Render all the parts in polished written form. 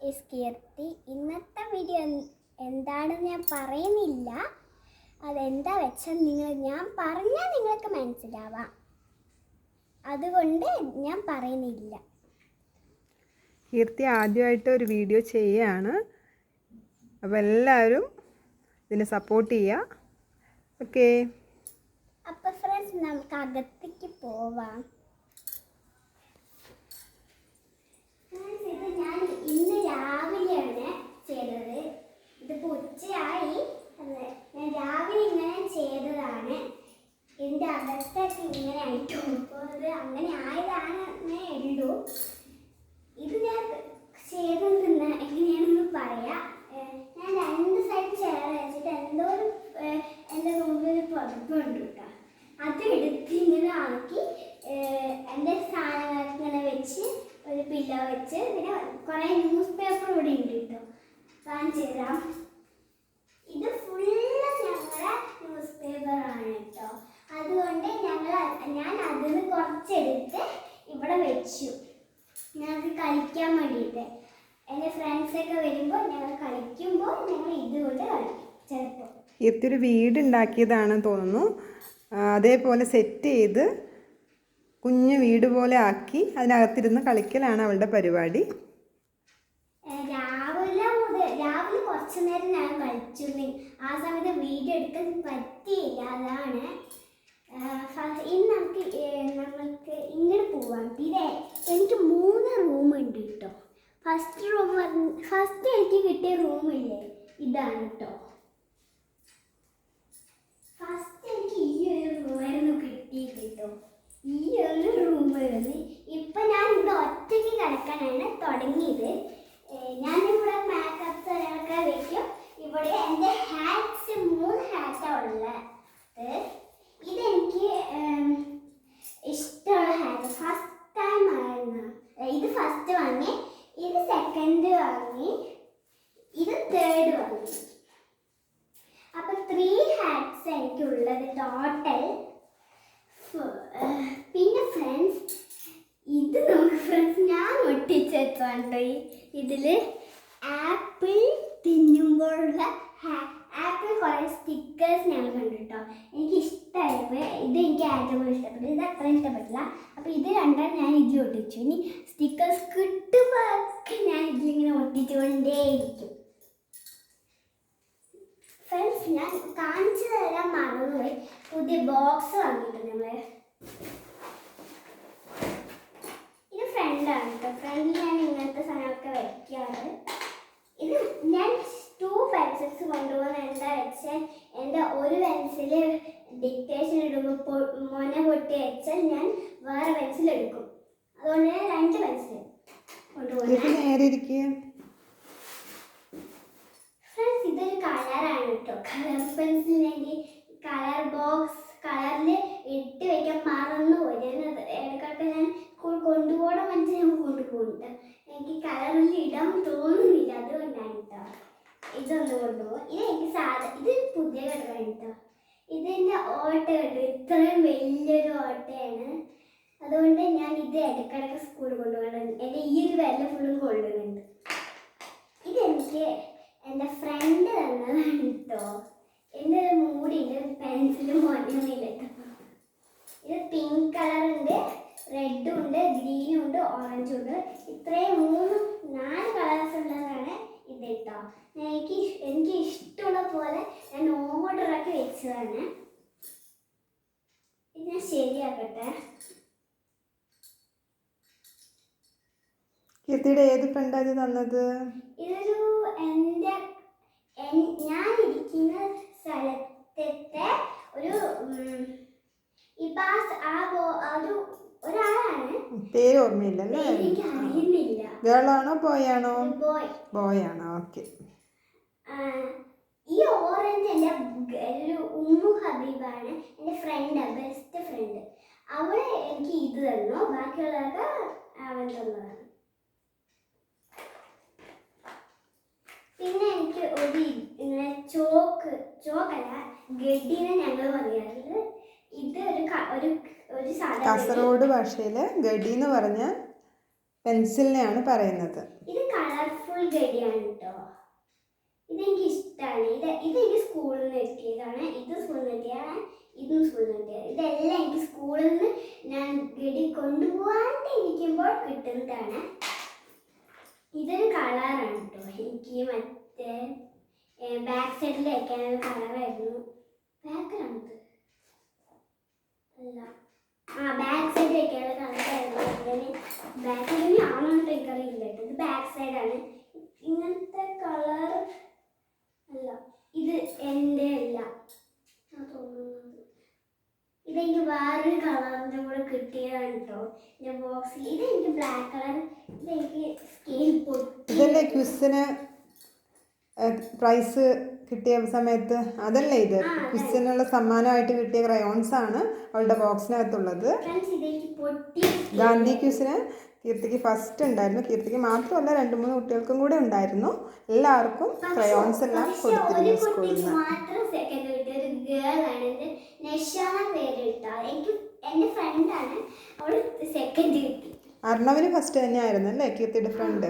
Is കീർത്തി. ഇന്നത്തെ video എന്താണെന്ന് ഞാൻ പറയുന്നില്ല. അതെന്താ വെച്ചാൽ ഞാൻ പറഞ്ഞാൽ നിങ്ങൾക്ക് മനസ്സിലാവാം. അതുകൊണ്ട് ഞാൻ പറയുന്നില്ല. കീർത്തി ആദ്യമായിട്ട് ഒരു വീഡിയോ ചെയ്യുകയാണ്. അപ്പോൾ എല്ലാവരും ഇതിനെ സപ്പോർട്ട് ചെയ്യുക. ഓക്കെ. അപ്പോൾ ഫ്രണ്ട്സ്, നമുക്ക് അകത്തേക്ക് പോവാം. ഇത് ഞാൻ ഇന്ന് രാവിലെയാണ് ചെയ്തത്. ഇതിപ്പോൾ ഉച്ചയായി. ഞാൻ രാവിലെ ഇങ്ങനെ ചെയ്തതാണ്. എൻ്റെ അകത്തൊക്കെ ഇങ്ങനെ ആയിട്ടു. അപ്പോൾ ഇത് അങ്ങനെ ആയതാണ് ഉള്ളൂ. ഇത് ഞാൻ ചെയ്തത് എങ്ങനെയാണെന്ന് പറയാം. ഞാൻ രണ്ട് സൈഡ് ചെയർ വെച്ചിട്ട് എൻ്റെ റൂമിൽ ഒരു പുതപ്പുണ്ട് കേട്ടോ. അത് എടുത്ത് ഇങ്ങനെ ആക്കി എൻ്റെ സാധനങ്ങളൊക്കെ ഇങ്ങനെ വെച്ച് ഒരു പില്ലോ വെച്ച് പിന്നെ കുറേ ന്യൂസ് പേപ്പർ കൂടി ഉണ്ട് കേട്ടോ. കാണിച്ചു തരാം. ഇത് ഫുള്ള് ഞങ്ങളുടെ ന്യൂസ് പേപ്പറാണ് കേട്ടോ. അതുകൊണ്ട് ഞാൻ അതിന് കുറച്ചെടുത്ത് ഇവിടെ വെച്ചു. ഞങ്ങൾക്ക് കളിക്കാൻ വേണ്ടിയിട്ട്. എൻ്റെ ഫ്രണ്ട്സൊക്കെ വരുമ്പോൾ ഞങ്ങൾ കളിക്കുമ്പോൾ ഞങ്ങൾ ഇതുകൊണ്ട് കളിക്കും ചിലപ്പോൾ. ഇതൊരു വീട് ഉണ്ടാക്കിയതാണെന്ന് തോന്നുന്നു. അതേപോലെ സെറ്റ് ചെയ്ത് കുഞ്ഞു വീട് പോലെ ആക്കി അതിനകത്തിരുന്ന് കളിക്കലാണ് അവളുടെ പരിപാടി. രാവിലെ കുറച്ചു നേരം ഞാൻ കളിച്ചു. ആ സമയത്ത് വീഡിയോ എടുക്കാൻ പറ്റിയില്ല. അതാണ് ഇന്ന് നമ്മൾക്ക് ഇങ്ങനെ പോവാം. എനിക്ക് 3 റൂമുണ്ട് കേട്ടോ. ഫസ്റ്റ് എനിക്ക് കിട്ടിയ റൂമില്ലേ, ഇതാണ് കേട്ടോ. ഫസ്റ്റ് എനിക്ക് ഈ ഒരു റൂമായിരുന്നു കിട്ടിയത് കേട്ടോ. ഈ ഒരു റൂമായിരുന്നു. ഇപ്പം ഞാൻ ഇവിടെ ഒറ്റയ്ക്ക് കിടക്കാനാണ് തുടങ്ങിയത്. ഞാനിവിടെ മേക്കപ്പ് സ്ഥലങ്ങളൊക്കെ വയ്ക്കും. ഇവിടെ എൻ്റെ ഹാറ്റ്സ് 3 ഹാറ്റാണ് ഉള്ളത്. ഇതെനിക്ക് ഇഷ്ടമുള്ള ഹാറ്റ്. ഫസ്റ്റ് ടൈം ആയിരുന്നു ഇത്. ഫസ്റ്റ് വാങ്ങി, ഇത് സെക്കൻഡ് വാങ്ങി, ഇത് തേർഡ് വാങ്ങി. അപ്പം 3 ഹാറ്റ്സ് എനിക്കുള്ളത് ടോട്ടൽ. പിന്നെ ഫ്രണ്ട്സ്, ഇത് നോക്ക് ഫ്രണ്ട്സ്, ഞാൻ ഒട്ടിച്ചെടുത്തോണ്ട് ഇതിൽ ആപ്പിൾ തിന്നുമ്പോഴുള്ള ആപ്പിൾ കുറേ സ്റ്റിക്കേഴ്സ് ഞാൻ കണ്ടു കേട്ടോ. എനിക്ക് ഇഷ്ടമായപ്പോൾ ഇത് എനിക്ക് ഏറ്റവും ഇഷ്ടപ്പെട്ടു. ഇത് അത്ര ഇഷ്ടപ്പെട്ടില്ല. അപ്പോൾ ഇത് രണ്ടാണ് ഞാൻ ഇതിൽ ഒട്ടിച്ചു. ഇനി സ്റ്റിക്കേഴ്സ് കിട്ടുമ്പോഴൊക്കെ ഞാൻ ഇതിലിങ്ങനെ ഒട്ടിച്ചുകൊണ്ടേയിരിക്കും. ഫ്രണ്ട്സ്, ഞാൻ കാണിച്ചു തരാൻ മറന്നുപോയി. പുതിയ ബോക്സ് വാങ്ങിയിട്ടുണ്ട് നമ്മൾ. ഇത് ഫ്രണ്ടാണ് കേട്ടോ. ഫ്രണ്ടിൽ ഞാൻ ഇങ്ങനത്തെ സാധനമൊക്കെ വയ്ക്കാറ്. ഇത് ഞാൻ 2 പെൻസിൽസ് കൊണ്ടുപോകുന്ന എന്താ വെച്ചാൽ, എൻ്റെ ഒരു പെൻസിൽ ഡിക്റ്റേഷൻ ഇടുമ്പോൾ മൊന പൊട്ടി വെച്ചാൽ ഞാൻ വേറെ പെൻസിൽ എടുക്കും. അതുകൊണ്ട് ഞാൻ 2 പെൻസിൽ കൊണ്ടുപോകുന്നത്. ഫ്രണ്ട്സ്, ഇതൊരു കളറാണ് കേട്ടോ. കളർ പെൻസിലിനെങ്കിൽ കളർ ബോക്സ് കളറിൽ ഇട്ട് വയ്ക്കാൻ മറന്നുപോയി. ഞാനത് ഇടയ്ക്കൊക്കെ ഞാൻ കൊണ്ടുപോകണം മനസ്സിൽ ഞാൻ കൊണ്ടുപോകുന്നുണ്ട്. എനിക്ക് കളറിൽ ഇടാൻ തോന്നുന്നില്ല. അതുകൊണ്ടാണ് കേട്ടോ ഇതൊന്ന് കൊണ്ടുപോകും. ഇത് പുതിയ കളറാണ് കേട്ടോ. ഇതിൻ്റെ ഓട്ട കണ്ടു. ഇത്രയും വലിയൊരു ഓട്ടയാണ്. അതുകൊണ്ട് ഞാൻ ഇത് ഇടയ്ക്കിടയ്ക്ക് സ്കൂളിൽ കൊണ്ടുപോകണം. എൻ്റെ ഈ ഒരു വില ഫുള്ളും കൊള്ളുന്നുണ്ട്. ഇതെനിക്ക് എൻ്റെ ഫ്രണ്ട് തന്നതാണ് കേട്ടോ. എൻ്റെ ഒരു മൂടിയുണ്ട്. പെൻസിലും മൊന്നൊന്നുമില്ല. ഇത് പിങ്ക് കളറുണ്ട്, റെഡും ഉണ്ട്, ഗ്രീനും ഉണ്ട്, ഓറഞ്ചും ഉണ്ട്. ഇത്രയും 4 കളേഴ്സ് ഉള്ളതാണ് ഇത് കേട്ടോ. എനിക്ക് ഇഷ്ടമുള്ള പോലെ ഞാൻ ഓർഡറാക്കി വെച്ചതാണ്. ഇത് ഞാൻ ശരിയാക്കട്ടെ. കീർത്തിയുടെ ഏത് ഫ്രണ്ടാണ് തന്നത്? ഇതൊരു ഞാൻ ഇരിക്കുന്ന സ്ഥലത്തെ ഒരു ഒരാളാണ്. പേര് ഓർമ്മയില്ലല്ലേ? എനിക്ക് അറിയുന്നില്ല. ഗേളാണോ ബോയാണോ? ബോയാണോ? ഓക്കെ. ഈ ഓറഞ്ച് എൻ്റെ ഒരു ഉമ്മു ഹബീബാണ്. എൻ്റെ ഫ്രണ്ടാണ്, ബെസ്റ്റ് ഫ്രണ്ട്. അവള് എനിക്ക് ഇത് തന്നു. ബാക്കിയുള്ളതൊക്കെ അവൻ തന്നതാണ്. പിന്നെ എനിക്ക് ഒരു ഇങ്ങനെ ചോക്കല്ല, ഗഡിനെ ഞങ്ങൾ പറയാറുള്ളത്. ഇത് ഒരു കാസർഗോഡ് ഭാഷയിൽ ഗഡി എന്ന് പറഞ്ഞ പെൻസിലിനെയാണ് പറയുന്നത്. ഇത് കളർഫുൾ കളർഫുൾ ഗഡിയാണ് കേട്ടോ. ഇതെനിക്ക് ഇഷ്ടമാണ്. ഇതെനിക്ക് സ്കൂളിൽ നിന്ന് കിട്ടിയതാണ്. ഇത് സ്കൂളിൽ നിന്ന് കിട്ടിയതാണ്. ഇതും സ്കൂളിൽ നിന്ന് കിട്ടിയത്. ഇതെല്ലാം എനിക്ക് സ്കൂളിൽ നിന്ന് ഞാൻ ഗഡി കൊണ്ടുപോകാണ്ട് ഇരിക്കുമ്പോൾ കിട്ടുന്നതാണ്. ഇതൊരു കളറാണ് കേട്ടോ. എനിക്ക് മറ്റേ ബാക്ക് സൈഡിൽ വയ്ക്കാനുള്ള കളറായിരുന്നു. ബാക്കിലാണത് അല്ല, ബാക്ക് സൈഡ് വയ്ക്കാനുള്ള കളറായിരുന്നു. ബാക്ക് സൈഡിൽ ആണോ എനിക്കറിയില്ല കേട്ടോ. ഇത് ബാക്ക് സൈഡാണ്. ഇങ്ങനത്തെ കളർ അല്ല, ഇത് എൻ്റെ അല്ല തോന്നുന്നത്. ഇതെനിക്ക് വേറൊരു കളറിൻ്റെ കൂടെ കിട്ടിയതാണ് കേട്ടോ. എൻ്റെ ബോക്സിൽ ഇതെനിക്ക് ബ്ലാക്ക് കളർ. ഇതെനിക്ക് സ്കെയിൽ പൊട്ടി. ഇതല്ലേ ക്വിസിന് പ്രൈസ് കിട്ടിയ സമയത്ത്? അതല്ലേ ഇത് ക്വിസിനുള്ള സമ്മാനമായിട്ട് കിട്ടിയ ക്രയോൺസ് ആണ് അവളുടെ ബോക്സിനകത്തുള്ളത്. ഇതെനിക്ക് പൊട്ടി. ഗാന്ധി ക്വിസിന് കീർത്തിക്ക് ഫസ്റ്റ് ഉണ്ടായിരുന്നു. കീർത്തിക്ക് മാത്രമല്ല 2-3 കുട്ടികൾക്കും കൂടെ ഉണ്ടായിരുന്നു. എല്ലാവർക്കും ക്രയോൺസ് എല്ലാം കൊടുത്തിരുന്നു സ്കൂളിൽ നിന്ന്. മാത്രം സെക്കൻഡ് കിട്ടിയ ഒരു ഗേൾ ആണ്. നഷാന പേര് കേട്ടോ. എനിക്ക് എൻ്റെ ഫ്രണ്ടാണ്. അവള് സെക്കൻഡ് കിട്ടി. അർണവിന് ഫസ്റ്റ് തന്നെയായിരുന്നു അല്ലേ കീർത്തിയുടെ ഫ്രണ്ട്?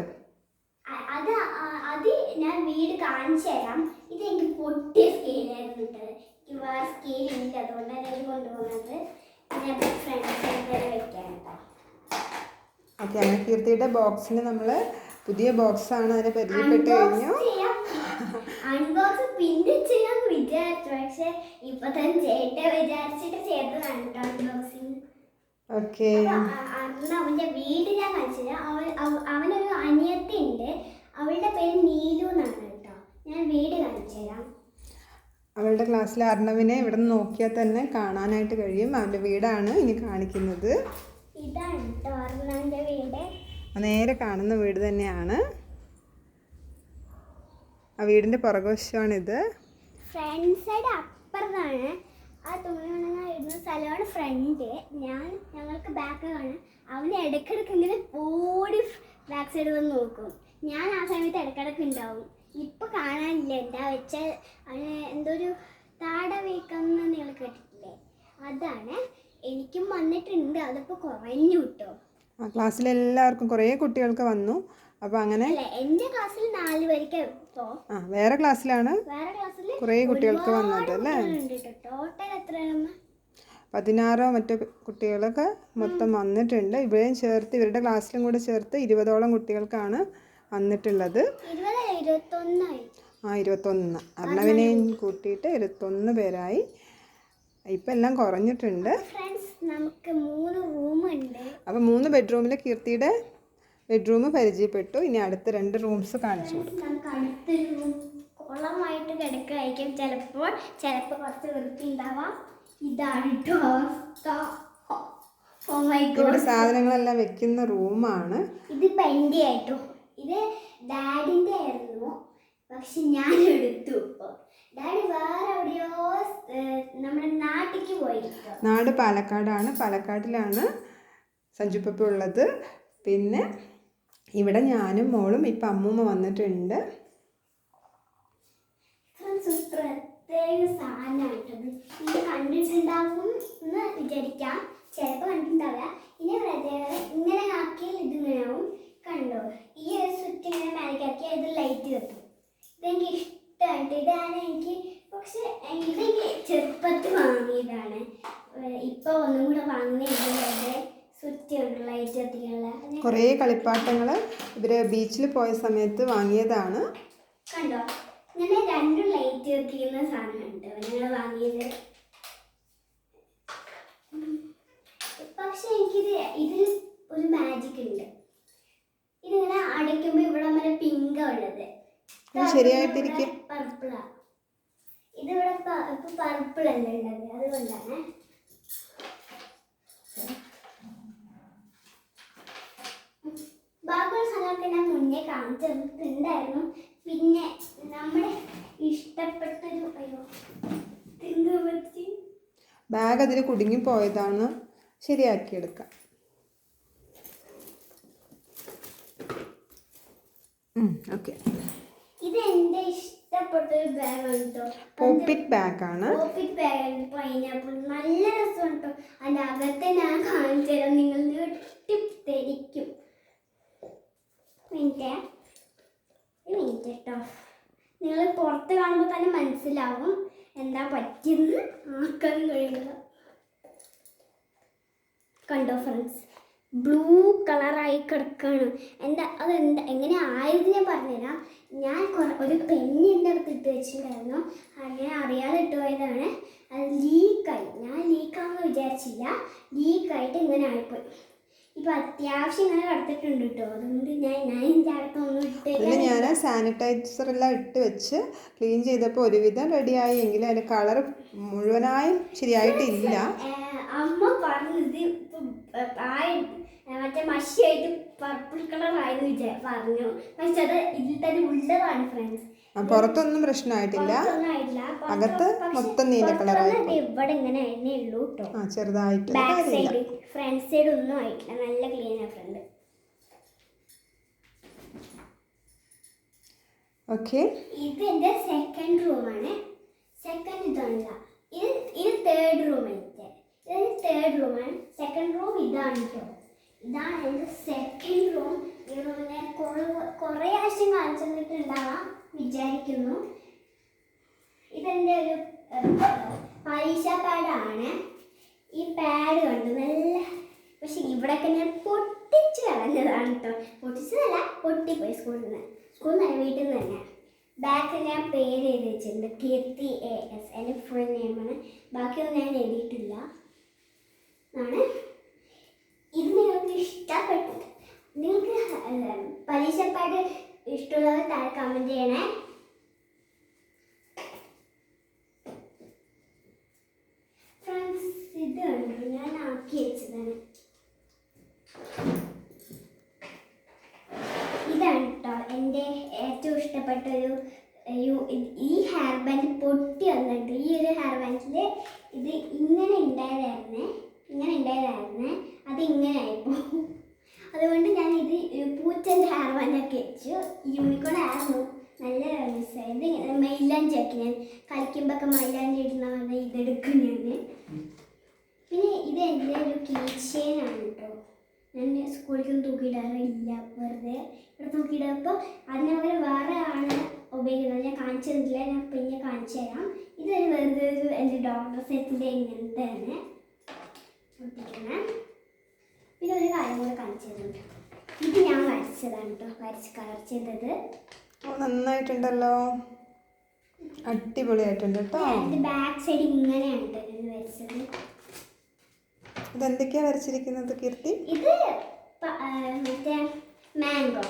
അത് ഞാൻ വീട് കാണിച്ചു തരാം. ഇതെനിക്ക് പൊട്ടിയ സ്കെയിലായിരുന്നു കിട്ടത്. എനിക്ക് വേറെ സ്കെയിൽ ഇല്ല, അതുകൊണ്ടാണ് ഞാൻ കൊണ്ടുപോകുന്നത്. ഞാൻ ഫ്രണ്ട്സ് വരെ വെക്കാൻ കേട്ടോ. ഓക്കെ, അങ്ങനെ കീർത്തിയുടെ ബോക്സിന് നമ്മൾ പുതിയ ബോക്സാണ്, അതിനെ പരിചയപ്പെട്ട് കഴിഞ്ഞു. അൺബോക്സ് പിന്നെ ചെയ്യാന്ന് വിചാരിച്ചു, പക്ഷെ ഇപ്പൊ തന്നെ വിചാരിച്ചിട്ട് ചെയ്തതാണ് കേട്ടോ അൺബോക്സിങ്. ഓക്കെ, അന്ന് അവന്റെ വീട് ഞാൻ കാണിച്ചില്ല. അവനൊരു അനിയത്തി ഉണ്ട്. അവളുടെ പേര് നീലു എന്നാണ് കേട്ടോ. ഞാൻ വീട് കാണിച്ചു തരാം. അവളുടെ ക്ലാസ്സിലെ അർണവിനെ ഇവിടെ നിന്ന് നോക്കിയാൽ തന്നെ കാണാനായിട്ട് കഴിയും. അവൻ്റെ വീടാണ് ഇനി കാണിക്കുന്നത്. ഇതാണ് കേട്ടോ അർണവിന്റെ വീട്. നേരെ കാണുന്ന വീട് തന്നെയാണ്. ആ വീടിൻ്റെ പുറകുവശമാണിത്. ഫ്രണ്ട് സൈഡ് അപ്പുറത്താണ്. ആ തുണി ഉണങ്ങാൻ സ്ഥലമാണ് ഫ്രണ്ട്. ഞങ്ങൾക്ക് ബാക്ക് കാണാം. അവന് ഇടയ്ക്കിടയ്ക്ക് ഇങ്ങനെ ഓടി ബാക്ക് സൈഡ് വന്ന് നോക്കും. ഞാൻ ആ സമയത്ത് ഇടയ്ക്കിടയ്ക്ക് ഉണ്ടാവും. ഇപ്പൊ കാണാനില്ല. എന്താ വെച്ചാൽ അവന് എന്തോ ഒരു താട വീക്കം നിങ്ങൾ കേട്ടിട്ടില്ലേ? അതാണ്. എനിക്കും വന്നിട്ടുണ്ട്. അതിപ്പോൾ കുറഞ്ഞു കിട്ടോ. ആ ക്ലാസ്സിലെല്ലാവർക്കും കുറേ കുട്ടികൾക്ക് വന്നു. അപ്പോൾ അങ്ങനെ എൻ്റെ ക്ലാസ്സിൽ 4 പേർക്ക് വേറെ ക്ലാസ്സിലാണ് കുറേ കുട്ടികൾക്ക് വന്നത് അല്ലേ? ടോട്ടൽ എത്രയാണ്? 16 മറ്റു കുട്ടികളൊക്കെ മൊത്തം വന്നിട്ടുണ്ട്. ഇവരെയും ചേർത്ത് ഇവരുടെ ക്ലാസ്സിലും കൂടെ ചേർത്ത് 20ഓളം കുട്ടികൾക്കാണ് വന്നിട്ടുള്ളത്. 21. അർണവിനെയും കൂട്ടിയിട്ട് 21 പേരായി. ഇപ്പം എല്ലാം കുറഞ്ഞിട്ടുണ്ട്. നമുക്ക് 3 റൂമുണ്ട്. അപ്പോൾ 3 ബെഡ്റൂമിൽ കീർത്തിയുടെ ബെഡ്റൂം പരിചയപ്പെട്ടു. ഇനി അടുത്ത 2 റൂംസ് കാണിച്ചു കൊടുക്കും. നമുക്ക് അടുത്തൊരു റൂം കുളമായിട്ട് കിടക്കുകയായിരിക്കും. ചിലപ്പോൾ കുറച്ച് വൃത്തി ഉണ്ടാവാം. ഇതാണ് ഇവിടെ സാധനങ്ങളെല്ലാം വെക്കുന്ന റൂമാണ്. ഇതിപ്പോൾ എൻ്റെ ആയിട്ടോ. ഇത് ഡാഡിൻ്റെ ആയിരുന്നു, പക്ഷെ ഞാൻ എടുത്തു. ഇപ്പോൾ ഡാഡി വേറെ എവിടെയോ നമ്മുടെ നാട്ടിലേക്ക് പോയിരിക്കും. നാട് പാലക്കാടാണ്. പാലക്കാട്ടിലാണ് സഞ്ജു പപ്പ ഉള്ളത്. പിന്നെ ഇവിടെ ഞാനും മോളും ഇപ്പം അമ്മൂമ്മ വന്നിട്ടുണ്ട്. പ്രത്യേക സാധനമായിട്ടത് ഇത് കണ്ടിട്ടുണ്ടാവും എന്ന് വിചാരിക്കാം. ചിലപ്പോൾ കണ്ടിട്ടുണ്ടാവില്ല. ഇനി പ്രത്യേകത ഇങ്ങനെ ആക്കിയാൽ ഇതിങ്ങനെയാവും. കണ്ടോ? ഈ ഒരു സ്വിച്ച് ഇങ്ങനെ മേലേക്കാക്കിയാൽ ഇത് ലൈറ്റ് കത്തും. ഇതെനിക്ക് ഇഷ്ടമായിട്ട്. ഇതാണ് എനിക്ക്. പക്ഷെ ഇതെനിക്ക് ചെറുപ്പത്തിൽ വാങ്ങിയതാണ്. ഇപ്പോൾ ഒന്നും കൂടെ വാങ്ങുന്നതിൻ്റെ സ്വിച്ച് ഉണ്ട് ലൈറ്റ് കത്തിക്കാനുള്ള. കുറേ കളിപ്പാട്ടങ്ങൾ ഇവർ ബീച്ചിൽ പോയ സമയത്ത് വാങ്ങിയതാണ്. കണ്ടോ? ഇങ്ങനെ 2 ലൈറ്റ് കത്തിക്കുന്ന സാധനമുണ്ട് ഞങ്ങൾ വാങ്ങിയത്. പക്ഷെ ഇതിൽ ഒരു മാജിക് ഉണ്ട്. ഇതിങ്ങനെ അടയ്ക്കുമ്പോൾ ഇവിടെ വരെ പിങ്കാ ഉള്ളത്. ശരിയായിട്ടിരിക്കും. പർപ്പിളാ. ഇതിവിടെ ഇപ്പൊ പർപ്പിൾ അല്ല ഉള്ളത്, അതുകൊണ്ടാണ്. ബാക്കിയുള്ള സ്ഥലമൊക്കെ ഞാൻ മുന്നേ കാണിച്ചിട്ടുണ്ടായിരുന്നു. പിന്നെ നമ്മുടെ ഇഷ്ടപ്പെട്ടൊരു ബാഗ് അതിൽ കുടുങ്ങിപ്പോയതാണ്. ശരിയാക്കിയെടുക്കാം. ഓക്കെ, ഇത് എൻ്റെ ഇഷ്ടപ്പെട്ടൊരു ബാഗാണ് കേട്ടോ. പോപ്പിറ്റ് ബാഗാണ്. പോപ്പിറ്റ് ബാഗാണ്. പൈനാപ്പിൾ നല്ല രസമാണ് കേട്ടോ. അതിൻ്റെ അകത്തെ ഞാൻ കാണിച്ചു തരാം. നിങ്ങൾ ഞെട്ടിത്തിരിക്കും. ഒരു മിനിറ്റ് കേട്ടോ. നിങ്ങൾ പുറത്ത് കാണുമ്പോൾ തന്നെ മനസ്സിലാവും എന്താ പറ്റിയെന്ന്. ആക്കാൻ കഴിയില്ല. കണ്ടോ ഫ്രണ്ട്സ്, ബ്ലൂ കളറായി കിടക്കാണ്. എങ്ങനെ ആയത് ഞാൻ പറഞ്ഞുതരാം. ഞാൻ ഒരു പെന്ന് എൻ്റെ അടുത്ത് ഇട്ട് വെച്ചിട്ടുണ്ടായിരുന്നു. അങ്ങനെ അറിയാതെ ഇട്ട് പോയതാണ്. അത് ലീക്കായി. ഞാൻ ലീക്കാണെന്ന് വിചാരിച്ചില്ല. ലീക്കായിട്ട് ഇങ്ങനെ ആയിപ്പോയി. ഇപ്പം അത്യാവശ്യം ഇങ്ങനെ കിടത്തിട്ടുണ്ട് കേട്ടോ. അതുകൊണ്ട് ഞാൻ എൻ്റെ അടുത്തൊന്നും ഇട്ട് ഞാൻ സാനിറ്റൈസർ എല്ലാം ഇട്ട് വെച്ച് ക്ലീൻ ചെയ്തപ്പോൾ ഒരുവിധം റെഡിയായി. എങ്കിലും അതിൻ്റെ കളർ മുഴുവനായും ശരിയായിട്ടില്ല. അമ്മ പറഞ്ഞത് മറ്റേ മഷിയായിട്ട് പർപ്പിൾ കളർ ആയെന്ന് പറഞ്ഞു. പക്ഷെ അത് ഇതിൽ തന്നെ ഉള്ളതാണ് ഫ്രണ്ട്സ്. പുറത്തൊന്നും പ്രശ്നമായിട്ടില്ല. അകത്ത് മൊത്തം നീല കളറായി. ഇവിടെ ഇങ്ങനെ തന്നെ ഉള്ളൂ കേട്ടോ. ചെറുതായിട്ട് ബാക്ക് സൈഡ് ഫ്രണ്ട് സൈഡ് ഒന്നും ആയിട്ടില്ല. നല്ല ക്ലീൻ ആ ഫ്രണ്ട്. ഓക്കെ, ഇത് എൻ്റെ സെക്കൻഡ് റൂമാണ്. സെക്കൻഡ് ഇതല്ല, ഇത് തേർഡ് റൂം. ഇത് തേർഡ് റൂമാണ്. സെക്കൻഡ് റൂം ഇതാണ് കേട്ടോ. ഇതാണ് എൻ്റെ സെക്കൻഡ് റൂം. ഈ റൂം ഞാൻ കുറേ ആവശ്യം കാണിച്ചു തന്നിട്ടുണ്ടാവാം വിചാരിക്കുന്നു. ഇതെൻ്റെ ഒരു പരീക്ഷ പാഡാണ്. ഈ പാഡ് കണ്ടു നല്ല. പക്ഷെ ഇവിടെയൊക്കെ ഞാൻ പൊട്ടിച്ച് കളഞ്ഞതാണ് കേട്ടോ. പൊട്ടിച്ചതല്ല, പൊട്ടിപ്പോയി. സ്കൂളിൽ നിന്ന് വീട്ടിൽ നിന്ന് തന്നെ. ബാക്കിൽ ഞാൻ പേര് എഴുതി വെച്ചിട്ടുണ്ട്, കീർത്തി AS. എൻ്റെ ഫുൾ നെയിമാണ്. ബാക്കിയൊന്നും ഞാൻ എഴുതിയിട്ടില്ല ആണ്. ഇത് നിങ്ങൾക്ക് ഇഷ്ടപ്പെട്ടു, നിങ്ങൾക്ക് പരീക്ഷ പാഡ് ഇഷ്ടമുള്ളവർ താഴെ കമൻറ്റ് ചെയ്യണേ. ഫ്രണ്ട്സ്, ഇത് കണ്ടു ഞാൻ ആക്കി വെച്ചതാണ്. ഇതാണ് കേട്ടോ എൻ്റെ ഏറ്റവും ഇഷ്ടപ്പെട്ടൊരു ഈ ഹെയർ ബാൻഡ് പൊട്ടി വന്നിട്ട്. ഈ ഒരു ഹെയർ ബാൻഡിൽ ഇത് ഇങ്ങനെ ഉണ്ടായതായിരുന്നേ. അത് ഇങ്ങനെ ആയിപ്പോൾ. അതുകൊണ്ട് ഞാൻ ഇത് പൂച്ചൻ്റെ ഹെയർ ബാൻഡൊക്കെ വെച്ചു. യൂണിക്കോൺ ആയിരുന്നു. നല്ല മിസ്സായത്. ഇത് മൈലാഞ്ചി ആക്കി. ഞാൻ കളിക്കുമ്പോഴൊക്കെ മൈലാഞ്ചി ഇടുന്ന പറഞ്ഞാൽ ഇതെടുക്കും ഞാൻ. പിന്നെ ഇത് എൻ്റെ ഒരു കീച്ചെയിനാണ് കേട്ടോ. ഞാൻ സ്കൂളിലേക്കൊന്നും തൂക്കിയിടാറില്ല. വെറുതെ ഇവിടെ തൂക്കിയിടപ്പോൾ അതിന് പകരം വേറെ ആണ് ഉപയോഗിക്കുന്നത്. ഞാൻ കാണിച്ചു തന്നിട്ടില്ല. ഞാൻ പിന്നെ കാണിച്ചു തരാം. ഇതൊരു വെറുതെ ഒരു എൻ്റെ ഡോക്ടർ സെറ്റിൻ്റെ ഇങ്ങനത്തെ തന്നെ ഒട്ടിക്കണം. പിന്നെ ഒരു കാര്യം കൂടെ കാണിച്ചു തരുന്നുണ്ട്. ഇത് ഞാൻ വരച്ചതാണ് കേട്ടോ. വരച്ച് കളർ ചെയ്തത്. നന്നായിട്ടുണ്ടല്ലോ, അടിപൊളിയായിട്ടുണ്ട് കേട്ടോ. എൻ്റെ ബാക്ക് സൈഡ് ഇങ്ങനെയാണ് കേട്ടോ ഞാൻ വരച്ചത്. ഇതെന്തൊക്കെയാ വരച്ചിരിക്കുന്നത് കീർത്തി? ഇത് മറ്റേ മാംഗോ,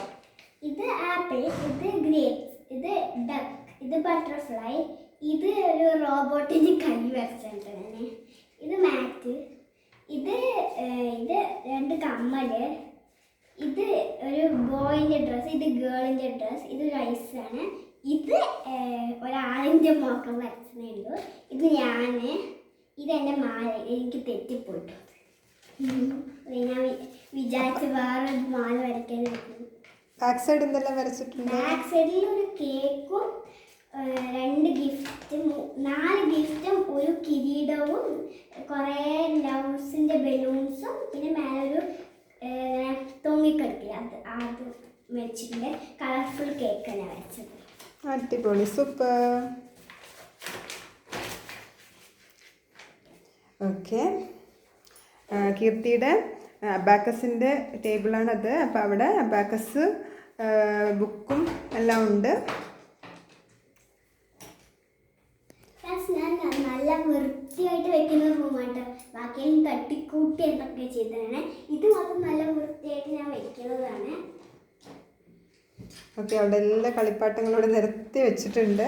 ഇത് ആപ്പിൾ, ഇത് ഗ്രേപ്സ്, ഇത് ഡക്ക്, ഇത് ബട്ടർഫ്ലൈ, ഇത് ഒരു റോബോട്ടിൻ്റെ കൈ വരച്ചിട്ടുണ്ട് ഞാൻ. ഇത് മാറ്റ്, ഇത് 2 കമ്മല്, ഇത് ഒരു ബോയിൻ്റെ ഡ്രസ്സ്, ഇത് ഗേളിൻ്റെ ഡ്രസ്സ്, ഇത് റൈസാണ്. ഇത് ഒരാളിൻ്റെ മുഖം വരച്ചതേ ഉള്ളൂ. ഇത് ഞാൻ, ഇതെൻ്റെ മാല. എനിക്ക് തെറ്റിപ്പോയിട്ടു. ഞാൻ വിചാരിച്ച് വേറെ മാല വരയ്ക്കാനായിരുന്നു. ബാക്ക് സൈഡ് എന്തെല്ലാം വരച്ചിട്ടുണ്ട്? ബാക്ക് സൈഡിൽ ഒരു കേക്കും 2 ഗിഫ്റ്റും 4 ഗിഫ്റ്റും ഒരു കിരീടവും കുറേ ലവ്സിൻ്റെ ബലൂൺസും പിന്നെ മേലൊരു തൊങ്ങിക്കിടക്കില്ല അത് വെച്ചിട്ടുണ്ട്. കളർഫുൾ കേക്കാണ് വരച്ചത്. അടിപൊളി, സൂപ്പർ. ഓക്കെ, കീർത്തിയുടെ അബാക്കസിൻ്റെ ടേബിളാണത്. അപ്പോൾ അവിടെ അബാക്കസ് ബുക്കും എല്ലാം ഉണ്ട്. ഞാൻ നല്ല വൃത്തിയായിട്ട് വെക്കുന്ന റൂമാട്ടോ. ബാക്കിയെല്ലാം തട്ടിക്കൂട്ടി എന്തൊക്കെ ചെയ്തതാണ്. ഇത് മാത്രം നല്ല വൃത്തിയായിട്ട് ഞാൻ വെക്കുന്നതാണ്. ഓക്കെ, അവിടെ എല്ലാ കളിപ്പാട്ടങ്ങളോട് നിരത്തി വെച്ചിട്ടുണ്ട്.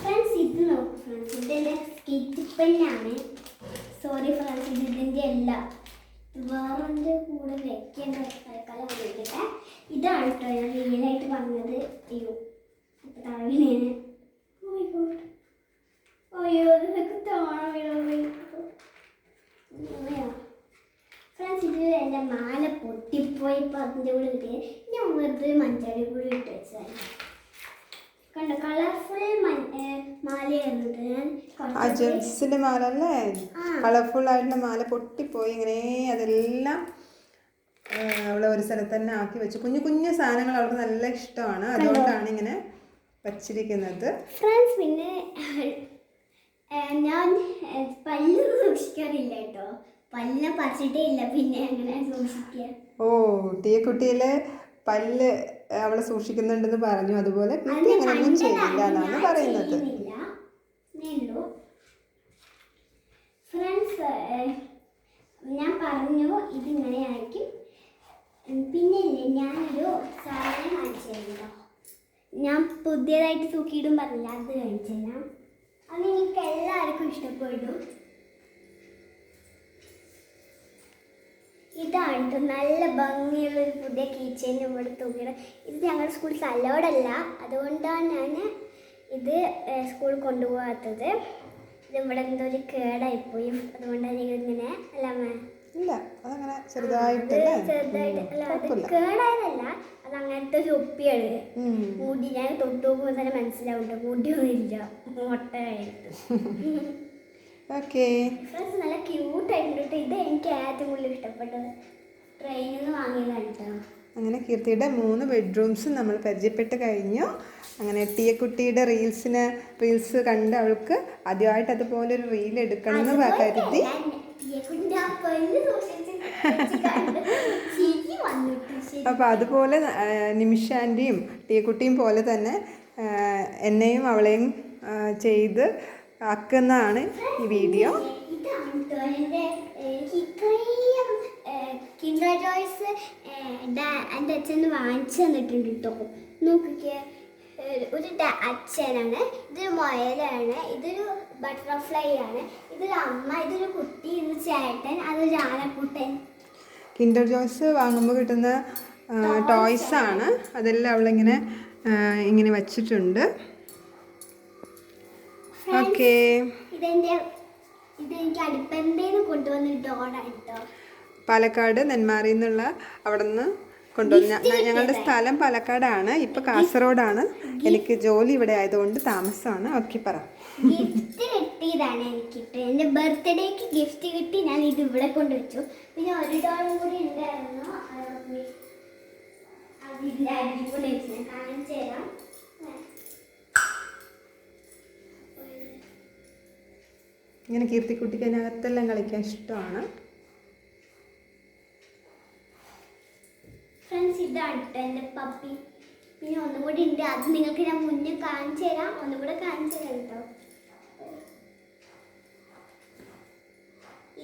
ഫ്രണ്ട്സ്, ഇത് നോക്കും ഫ്രണ്ട്സ്, ഇതെൻ്റെ സ്കെച്ച് പെന്നാണ്. സോറി ഫ്രണ്ട്സ്, ഇതിൻ്റെ അല്ല, വേറെ കൂടെ വെക്കേണ്ട തൽക്കാലം ഉപയോഗിക്കട്ടെ. ഇതാണ് കേട്ടോ ഞാൻ റിയലായിട്ട് പറഞ്ഞത്. അയ്യോ തറവിനേന്. അയ്യോ ഇതൊക്കെ താഴെ ഫ്രണ്ട്സ്, ഇത് എൻ്റെ മാല പൊട്ടിപ്പോയപ്പോൾ അതിൻ്റെ കൂടെ കിട്ടിയ ഞാൻ വെറുതെ മഞ്ചാടി കൂടി ഇട്ട് വെച്ചതാണ്. കണ്ടോ, കളർഫുൾ മാലയായിരുന്നു. ആ ജെൻസിന്റെ മാല അല്ലേ? കളർഫുൾ ആയിട്ടുള്ള മാല പൊട്ടിപ്പോയി. ഇങ്ങനെ അതെല്ലാം അവളെ ഒരു സ്ഥലത്ത് തന്നെ ആക്കി വെച്ചു. കുഞ്ഞു കുഞ്ഞു സാധനങ്ങൾ അവൾക്ക് നല്ല ഇഷ്ടമാണ്, അതുകൊണ്ടാണ് ഇങ്ങനെ വച്ചിരിക്കുന്നത്. ഫ്രണ്ട്സ്, പിന്നെ ഞാൻ പല്ല് സൂക്ഷിക്കാറില്ല കേട്ടോ. പല്ലിനെ പറിച്ചിട്ടേ ഇല്ല, പിന്നെ അങ്ങനെ സൂക്ഷിക്കുക. ഓ, ടീക്കുട്ടിയിലെ പല്ല് അവളെ സൂക്ഷിക്കുന്നുണ്ടെന്ന് പറഞ്ഞു. അതുപോലെ കുട്ടി അങ്ങനെയൊന്നും ചെയ്യില്ല എന്നാണ് പറയുന്നത്. ഫ്രണ്ട്സ്, ഞാൻ പറഞ്ഞു ഇതിങ്ങനെ ആയിരിക്കും. പിന്നെ ഇല്ലേ, ഞാനൊരു സാധനം കാണിച്ചു തരുമല്ലോ. ഞാൻ പുതിയതായിട്ട് തൂക്കിയിടും പറഞ്ഞില്ല, അത് കാണിച്ചു തരാം. അത് നിങ്ങൾക്ക് എല്ലാവർക്കും ഇഷ്ടപ്പെടും. ഇതാണ് നല്ല ഭംഗിയുള്ളൊരു പുതിയ കീച്ചെയിൻ ഇവിടെ തൂക്കിയത്. ഇത് ഞങ്ങളുടെ സ്കൂളിൽ അലോഡല്ല, അതുകൊണ്ടാണ് ഞാൻ ഇത് സ്കൂളിൽ കൊണ്ടുപോകാത്തത്. ഇത് ഇവിടെ എന്തോ ഒരു കേടായിപ്പോയി, അതുകൊണ്ടാണ് ഇങ്ങനെ. അല്ല ഇല്ല, അതങ്ങനെ ചെറുതായിട്ട് അല്ല, അത് കേടായതല്ല, അത് അങ്ങനത്തെ ഒരു ഒപ്പിയാണ്. മുടി ഞാൻ തൊട്ട് നോക്കുമ്പോൾ തന്നെ മനസ്സിലാവുന്നുണ്ട്, മുടിയൊന്നും ഇല്ല, മുട്ടയായിട്ട്. നല്ല ക്യൂട്ടായിട്ടുണ്ട്. ഇത് എനിക്ക് ഏറ്റവും കൂടുതൽ ഇഷ്ടപ്പെട്ടത്. ട്രെയിനിൽ നിന്ന് വാങ്ങിയതാണ് കേട്ടോ. അങ്ങനെ കീർത്തിയുടെ 3 ബെഡ്റൂംസ് നമ്മൾ പരിചയപ്പെട്ട് കഴിഞ്ഞു. അങ്ങനെ ടീക്കുട്ടിയുടെ റീൽസ് കണ്ട് അവൾക്ക് ആദ്യമായിട്ട് അതുപോലെ ഒരു റീൽ എടുക്കണം എന്ന് കരുതി. അപ്പോൾ അതുപോലെ നിമിഷ ആൻറ്റിയും ടീക്കുട്ടിയും പോലെ തന്നെ എന്നെയും അവളെയും ചെയ്ത് ആക്കുന്നതാണ് ഈ വീഡിയോ. കിൻഡർ ജോയ്സ് എൻ്റെ അച്ഛൻ വാങ്ങിച്ചു തന്നിട്ടുണ്ട് കേട്ടോ. നോക്കിക്കേ, ഒരു അച്ഛനാണ്, ഇതൊരു മുയലാണ്, ഇതൊരു ബട്ടർഫ്ലൈ ആണ്, ഇതൊരു അമ്മ, ഇതൊരു കുട്ടി, ഇത് ചേട്ടൻ, അതൊരു ആനക്കുട്ടൻ. കിൻഡർ ജോയ്സ് വാങ്ങുമ്പോൾ കിട്ടുന്ന ടോയ്സ് ആണ്. അതെല്ലാം അവളിങ്ങനെ ഇങ്ങനെ വച്ചിട്ടുണ്ട്. ഓക്കെ, ഇതെനിക്ക് അടുപ്പന്തേന്ന് കൊണ്ടുവന്ന ഡോളാണ് കേട്ടോ. പാലക്കാട് നെന്മാറിയിൽ നിന്നുള്ള അവിടെ നിന്ന് കൊണ്ടുവന്ന. ഞങ്ങളുടെ സ്ഥലം പാലക്കാടാണ്, ഇപ്പം കാസർഗോഡാണ്. എനിക്ക് ജോലി ഇവിടെ ആയതുകൊണ്ട് താമസമാണ്. ഓക്കെ, പറ. ഗിഫ്റ്റ് കിട്ടിയതാണ് എനിക്കിട്ട്. എൻ്റെ ബർത്ത്ഡേക്ക് ഗിഫ്റ്റ് കിട്ടി, ഞാൻ ഇത് ഇവിടെ കൊണ്ടുവച്ചു. പിന്നെ ഒരു ഡോളും കൂടി ഉണ്ടായിരുന്നു, അതിൻ്റെ അടിപൊളി വെച്ച് കാണിച്ചു തരാം. ഇങ്ങനെ കീർത്തിക്കുട്ടിക്ക് അതിനകത്തെല്ലാം കളിക്കാൻ ഇഷ്ടമാണ്. ഫ്രണ്ട്സ്, ഇതാണ് എൻ്റെ പപ്പി. പിന്നെ ഒന്നും കൂടി ഉണ്ട്, അത് നിങ്ങൾക്ക് ഞാൻ മുന്നേ കാണിച്ചു തരാം. ഒന്നും കൂടെ കാണിച്ചു തരാം കേട്ടോ.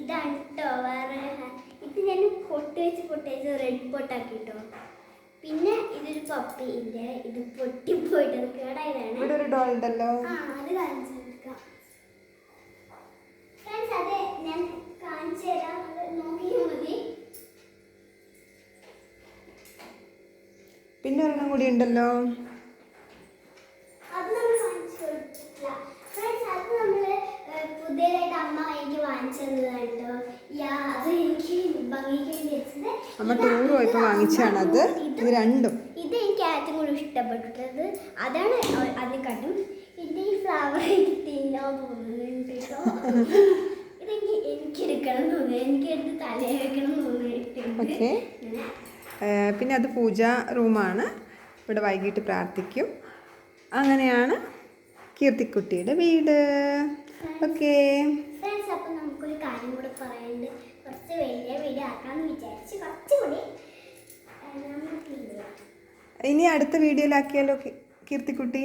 ഇതാണ് കേട്ടോ വേറെ. ഇത് ഞാൻ പൊട്ടി വെച്ച് റെഡ് പൊട്ടാക്കി കേട്ടോ. പിന്നെ ഇതൊരു പപ്പി ഉണ്ട്, ഇത് പൊട്ടിപ്പോയിട്ട് അത് കേടായതാണ്. ഇവിടെ ഒരു ഡോൾ ഉണ്ടല്ലോ, അത് കാണിച്ചു കൊടുക്കാം. ഫ്രണ്ട്സ്, അതെ ഞാൻ കാണിച്ചു തരാം, അത് നോക്കിയാൽ മതി. പിന്നെ ഒരെണ്ണം കൂടി ഉണ്ടല്ലോ, അത് നമ്മൾ കാണിച്ചു കൊടുത്തിട്ടില്ല. ഫ്രണ്ട്സ്, അത് നമ്മൾ പുതിയതായിട്ട് അമ്മ എനിക്ക് വാങ്ങിച്ചു തന്നതാണ് കേട്ടോ. അത് എനിക്ക് ഭംഗിക്ക് വേണ്ടി വെച്ചത്. അമ്മ ടൂർ പോയപ്പോൾ വാങ്ങിച്ചാണ് അത്. ഇത് രണ്ടും ഇത് എനിക്ക് ഏറ്റവും കൂടുതൽ ഇഷ്ടപ്പെട്ടത് അതാണ്. അതിനെക്കാട്ടും എൻ്റെ ഈ ഫ്ലവർ തിന്നാൻ തോന്നുന്നുണ്ട് കേട്ടോ. എനിക്ക് എടുക്കണം തോന്നുന്നു, എനിക്ക് എടുത്ത് തലയിൽ വെക്കണം തോന്നിയിട്ടുണ്ട്. പിന്നെ അത് പൂജാ റൂമാണ്, ഇവിടെ വൈകിട്ട് പ്രാർത്ഥിക്കും. അങ്ങനെയാണ് കീർത്തിക്കുട്ടിയുടെ വീട്. ഓക്കെ ഫ്രണ്ട്സ്, അപ്പം നമുക്കൊരു കാര്യം കൂടെ പറയാനുണ്ട്. കുറച്ച് വലിയ വീഡിയോ ആക്കാമെന്ന് വിചാരിച്ച് കുറച്ചുകൂടി ഇനി അടുത്ത വീഡിയോയിലാക്കിയാലോ കീർത്തിക്കുട്ടി?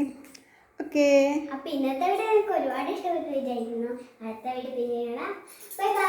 ഓക്കെ, അപ്പം ഇന്നത്തെ വീഡിയോ എനിക്ക് ഒരുപാട് ഇഷ്ടപ്പെട്ട് വിചാരിക്കുന്നു. അടുത്ത വീഡിയോ പിന്നെ കാണാം. Bye bye.